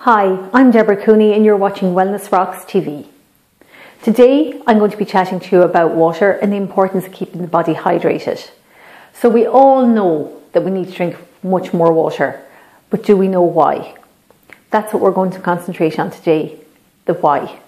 Hi, I'm Deborah Cooney and you're watching Wellness Rocks TV. Today I'm going to be chatting to you about water and the importance of keeping the body hydrated. So we all know that we need to drink much more water, but do we know why? That's what we're going to concentrate on today, the why.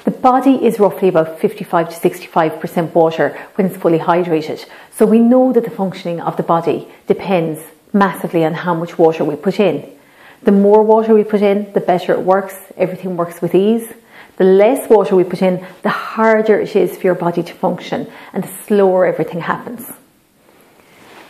The body is roughly about 55 to 65% water when it's fully hydrated. So we know that the functioning of the body depends massively on how much water we put in. The more water we put in, the better it works. Everything works with ease. The less water we put in, the harder it is for your body to function and the slower everything happens.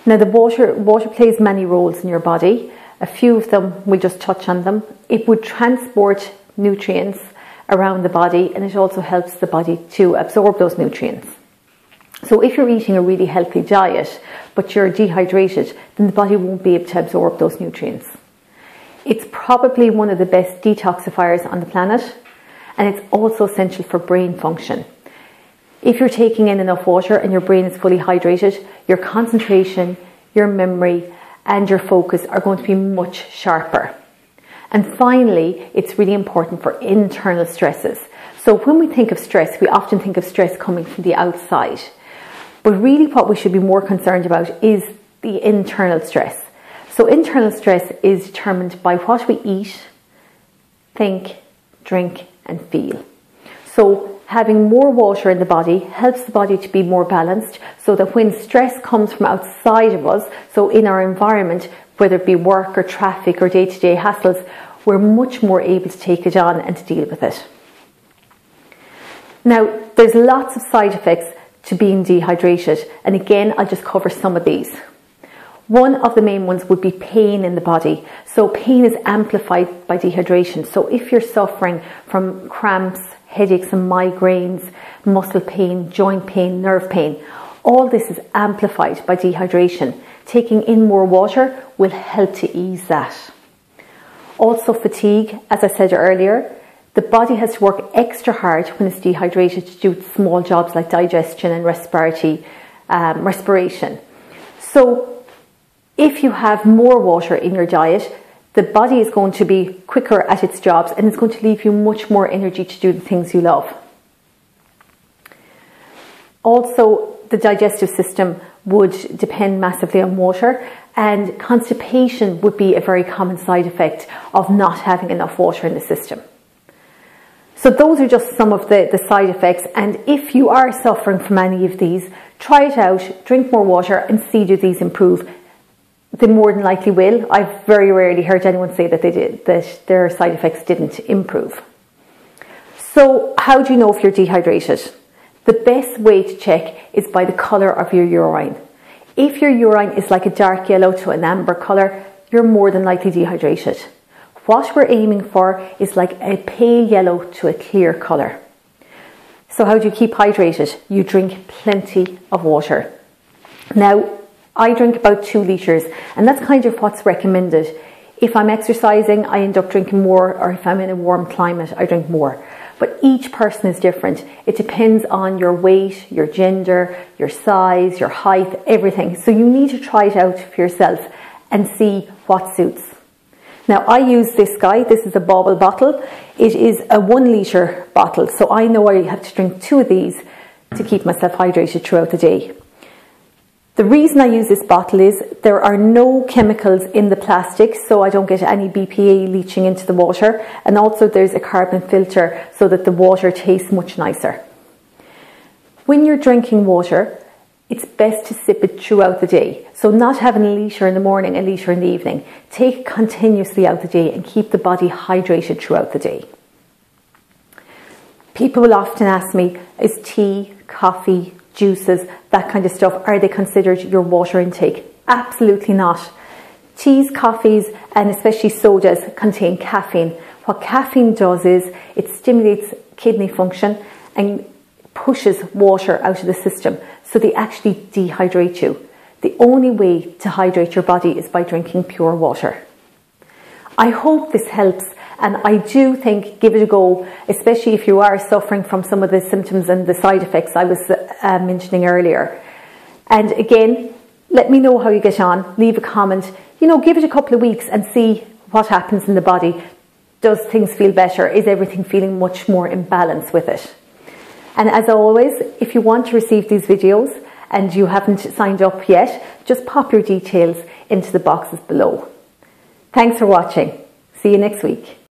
Now the water plays many roles in your body. A few of them, we'll just touch on them. It would transport nutrients around the body, and it also helps the body to absorb those nutrients. So if you're eating a really healthy diet, but you're dehydrated, then the body won't be able to absorb those nutrients. It's probably one of the best detoxifiers on the planet, and it's also essential for brain function. If you're taking in enough water and your brain is fully hydrated, your concentration, your memory, and your focus are going to be much sharper. And finally, it's really important for internal stresses. So when we think of stress, we often think of stress coming from the outside. But really what we should be more concerned about is the internal stress. So internal stress is determined by what we eat, think, drink and feel. So having more water in the body helps the body to be more balanced, so that when stress comes from outside of us, so in our environment, whether it be work or traffic or day-to-day hassles, we're much more able to take it on and to deal with it. Now, there's lots of side effects to being dehydrated, and again, I'll just cover some of these. One of the main ones would be pain in the body. So pain is amplified by dehydration. So if you're suffering from cramps, headaches and migraines, muscle pain, joint pain, nerve pain, all this is amplified by dehydration. Taking in more water will help to ease that. Also fatigue, as I said earlier, the body has to work extra hard when it's dehydrated to do small jobs like digestion and respiration. So if you have more water in your diet, the body is going to be quicker at its jobs and it's going to leave you much more energy to do the things you love. Also, the digestive system would depend massively on water, and constipation would be a very common side effect of not having enough water in the system. So those are just some of the side effects, and if you are suffering from any of these, try it out, drink more water and see do these improve. They more than likely will. I've very rarely heard anyone say that that their side effects didn't improve. So how do you know if you're dehydrated? The best way to check is by the colour of your urine. If your urine is like a dark yellow to an amber colour, you're more than likely dehydrated. What we're aiming for is like a pale yellow to a clear colour. So how do you keep hydrated? You drink plenty of water. Now, I drink about 2 litres, and that's kind of what's recommended. If I'm exercising, I end up drinking more, or if I'm in a warm climate, I drink more. But each person is different. It depends on your weight, your gender, your size, your height, everything. So you need to try it out for yourself and see what suits. Now I use this guy. This is a Bobble bottle. It is a 1 litre bottle. So I know I have to drink 2 of these to keep myself hydrated throughout the day. The reason I use this bottle is there are no chemicals in the plastic, so I don't get any BPA leaching into the water, and also there's a carbon filter so that the water tastes much nicer. When you're drinking water, it's best to sip it throughout the day. So not having a litre in the morning, a litre in the evening. Take it continuously out the day and keep the body hydrated throughout the day. People will often ask me, is tea, coffee, juices, that kind of stuff, are they considered your water intake? Absolutely not. Teas, coffees, and especially sodas contain caffeine. What caffeine does is it stimulates kidney function and pushes water out of the system, so they actually dehydrate you. The only way to hydrate your body is by drinking pure water. I hope this helps, and I do think give it a go, especially if you are suffering from some of the symptoms and the side effects I was mentioning earlier. And again, let me know how you get on. Leave a comment. Give it a couple of weeks and see what happens in the body. Does things feel better? Is everything feeling much more in balance with it? And as always, if you want to receive these videos and you haven't signed up yet, just pop your details into the boxes below. Thanks for watching. See you next week.